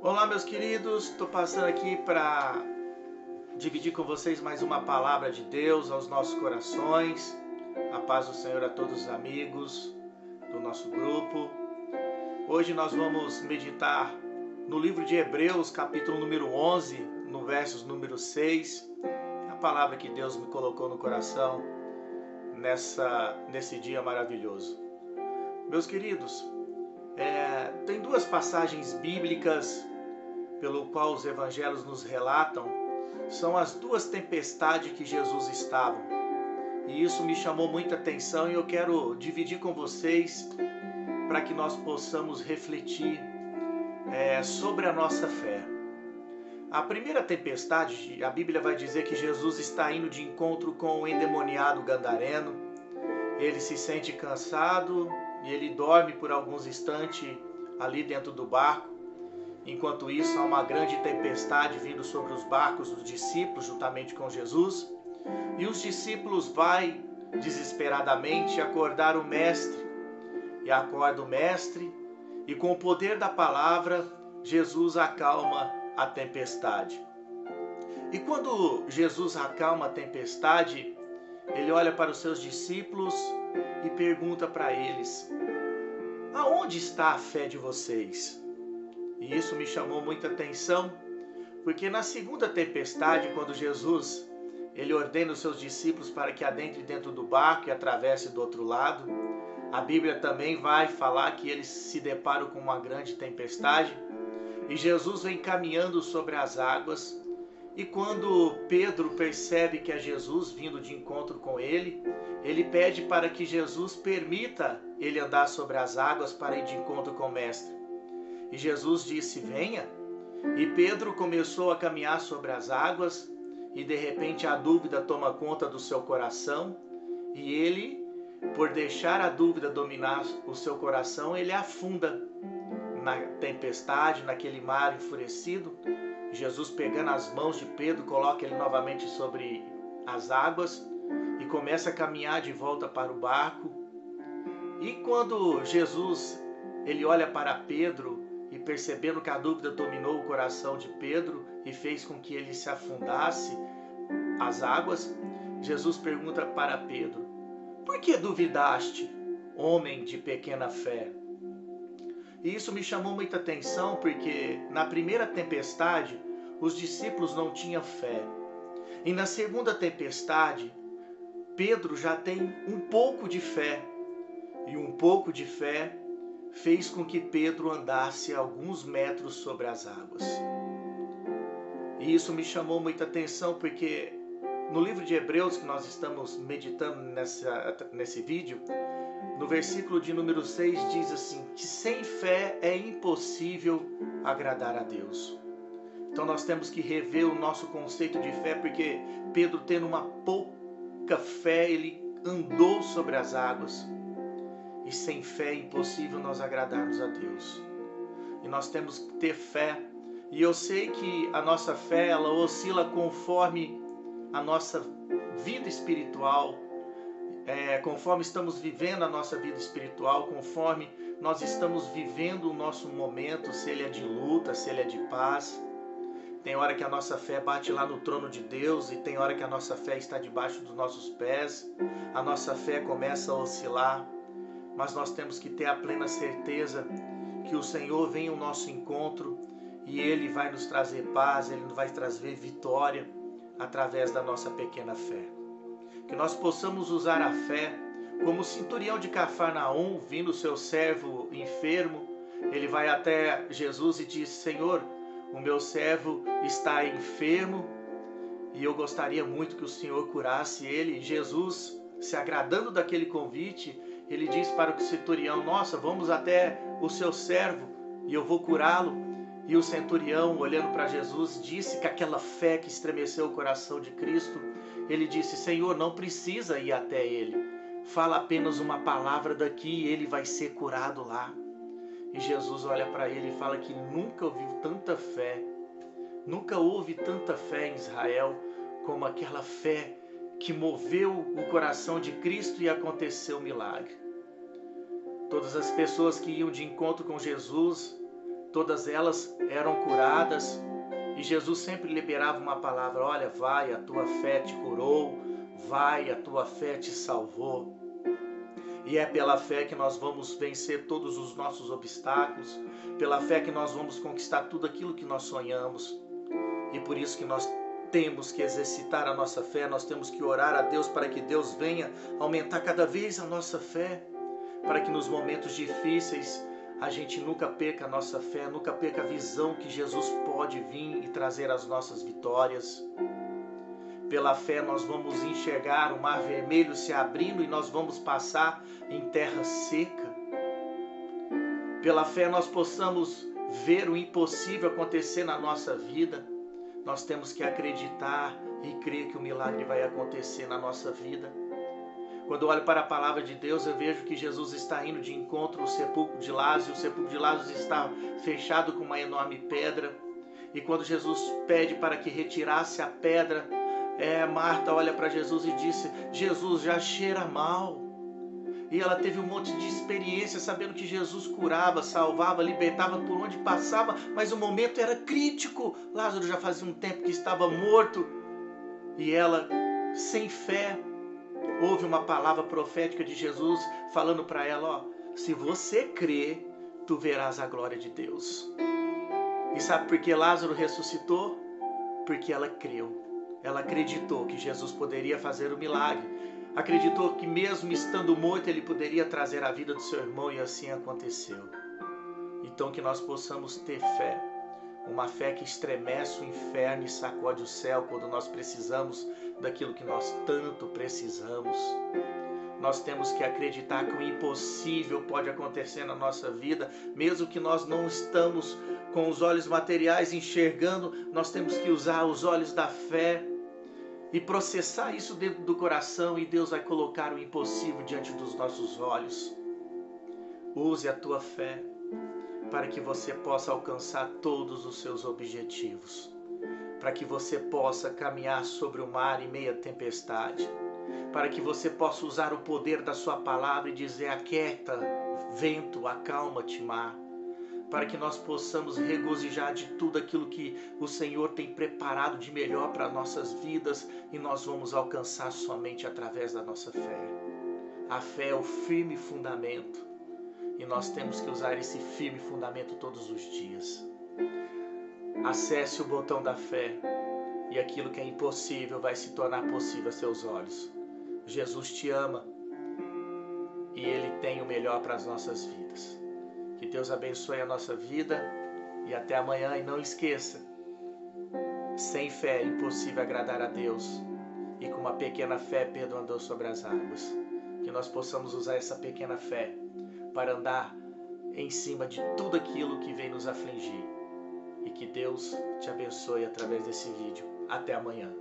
Olá, meus queridos, estou passando aqui para dividir com vocês mais uma palavra de Deus aos nossos corações. A paz do Senhor a todos os amigos do nosso grupo. Hoje nós vamos meditar no livro de Hebreus, capítulo número 11, no versos número 6. A palavra que Deus me colocou no coração nesse dia maravilhoso. Meus queridos, tem duas passagens bíblicas pelo qual os evangelhos nos relatam, são as duas tempestades que Jesus estava. E isso me chamou muita atenção e eu quero dividir com vocês para que nós possamos refletir sobre a nossa fé. A primeira tempestade, a Bíblia vai dizer que Jesus está indo de encontro com o endemoniado gadareno. Ele se sente cansado e ele dorme por alguns instantes ali dentro do barco. Enquanto isso, há uma grande tempestade vindo sobre os barcos dos discípulos, juntamente com Jesus. E os discípulos vão desesperadamente acordar o mestre. E acorda o mestre, e com o poder da palavra, Jesus acalma a tempestade. E quando Jesus acalma a tempestade, ele olha para os seus discípulos e pergunta para eles: aonde está a fé de vocês? E isso me chamou muita atenção, porque na segunda tempestade, quando Jesus ele ordena os seus discípulos para que adentrem dentro do barco e atravessem do outro lado, a Bíblia também vai falar que eles se deparam com uma grande tempestade e Jesus vem caminhando sobre as águas. E quando Pedro percebe que é Jesus vindo de encontro com ele, ele pede para que Jesus permita ele andar sobre as águas para ir de encontro com o mestre. E Jesus disse: venha. E Pedro começou a caminhar sobre as águas e de repente a dúvida toma conta do seu coração e ele, por deixar a dúvida dominar o seu coração, ele afunda na tempestade, naquele mar enfurecido. Jesus, pegando as mãos de Pedro, coloca ele novamente sobre as águas e começa a caminhar de volta para o barco. E quando Jesus ele olha para Pedro e percebendo que a dúvida dominou o coração de Pedro e fez com que ele se afundasse as águas, Jesus pergunta para Pedro: por que duvidaste, homem de pequena fé? E isso me chamou muita atenção porque na primeira tempestade os discípulos não tinham fé. E na segunda tempestade, Pedro já tem um pouco de fé. E um pouco de fé fez com que Pedro andasse alguns metros sobre as águas. E isso me chamou muita atenção porque no livro de Hebreus que nós estamos meditando nesse vídeo, no versículo de número 6 diz assim, que sem fé é impossível agradar a Deus. Então nós temos que rever o nosso conceito de fé, porque Pedro, tendo uma pouca fé, ele andou sobre as águas. E sem fé é impossível nós agradarmos a Deus. E nós temos que ter fé. E eu sei que a nossa fé, ela oscila conforme a nossa vida espiritual, conforme estamos vivendo a nossa vida espiritual, conforme nós estamos vivendo o nosso momento, se ele é de luta, se ele é de paz. Tem hora que a nossa fé bate lá no trono de Deus e tem hora que a nossa fé está debaixo dos nossos pés. A nossa fé começa a oscilar. Mas nós temos que ter a plena certeza que o Senhor vem ao nosso encontro e Ele vai nos trazer paz, Ele vai trazer vitória através da nossa pequena fé. Que nós possamos usar a fé como o centurião de Cafarnaum, vindo o seu servo enfermo, ele vai até Jesus e diz: Senhor, o meu servo está enfermo e eu gostaria muito que o Senhor curasse ele. E Jesus, se agradando daquele convite, ele diz para o centurião: nossa, vamos até o seu servo e eu vou curá-lo. E o centurião, olhando para Jesus, disse que aquela fé que estremeceu o coração de Cristo, ele disse: Senhor, não precisa ir até ele. Fala apenas uma palavra daqui e ele vai ser curado lá. E Jesus olha para ele e fala que nunca ouviu tanta fé, nunca houve tanta fé em Israel como aquela fé que moveu o coração de Cristo e aconteceu o milagre. Todas as pessoas que iam de encontro com Jesus Todas elas eram curadas e Jesus sempre liberava uma palavra: olha, vai, a tua fé te curou, vai, a tua fé te salvou. E é pela fé que nós vamos vencer todos os nossos obstáculos, pela fé que nós vamos conquistar tudo aquilo que nós sonhamos. E por isso que nós temos que exercitar a nossa fé, nós temos que orar a Deus para que Deus venha aumentar cada vez a nossa fé, para que nos momentos difíceis a gente nunca perca a nossa fé, nunca perca a visão que Jesus pode vir e trazer as nossas vitórias. Pela fé nós vamos enxergar o mar vermelho se abrindo e nós vamos passar em terra seca. Pela fé nós possamos ver o impossível acontecer na nossa vida. Nós temos que acreditar e crer que o milagre vai acontecer na nossa vida. Quando eu olho para a palavra de Deus, eu vejo que Jesus está indo de encontro ao sepulcro de Lázaro. O sepulcro de Lázaro está fechado com uma enorme pedra. E quando Jesus pede para que retirasse a pedra, Marta olha para Jesus e disse: Jesus, já cheira mal. E ela teve um monte de experiência, sabendo que Jesus curava, salvava, libertava por onde passava, mas o momento era crítico. Lázaro já fazia um tempo que estava morto. E ela, sem fé, ouve uma palavra profética de Jesus falando para ela: se você crer, tu verás a glória de Deus. E sabe por que Lázaro ressuscitou? Porque ela creu. Ela acreditou que Jesus poderia fazer o milagre. Acreditou que mesmo estando morto, ele poderia trazer a vida do seu irmão, e assim aconteceu. Então que nós possamos ter fé. Uma fé que estremece o inferno e sacode o céu quando nós precisamos daquilo que nós tanto precisamos. Nós temos que acreditar que o impossível pode acontecer na nossa vida, mesmo que nós não estamos com os olhos materiais enxergando. Nós temos que usar os olhos da fé e processar isso dentro do coração, e Deus vai colocar o impossível diante dos nossos olhos. Use a tua fé para que você possa alcançar todos os seus objetivos, para que você possa caminhar sobre o mar em meia tempestade, para que você possa usar o poder da sua palavra e dizer: aquieta, vento, acalma-te, mar, para que nós possamos regozijar de tudo aquilo que o Senhor tem preparado de melhor para nossas vidas, e nós vamos alcançar somente através da nossa fé. A fé é o firme fundamento, e nós temos que usar esse firme fundamento todos os dias. Acesse o botão da fé, e aquilo que é impossível vai se tornar possível a seus olhos. Jesus te ama, e Ele tem o melhor para as nossas vidas. Que Deus abençoe a nossa vida, e até amanhã. E não esqueça, sem fé é impossível agradar a Deus, e com uma pequena fé Pedro andou sobre as águas. Que nós possamos usar essa pequena fé para andar em cima de tudo aquilo que vem nos afligir. E que Deus te abençoe através desse vídeo. Até amanhã.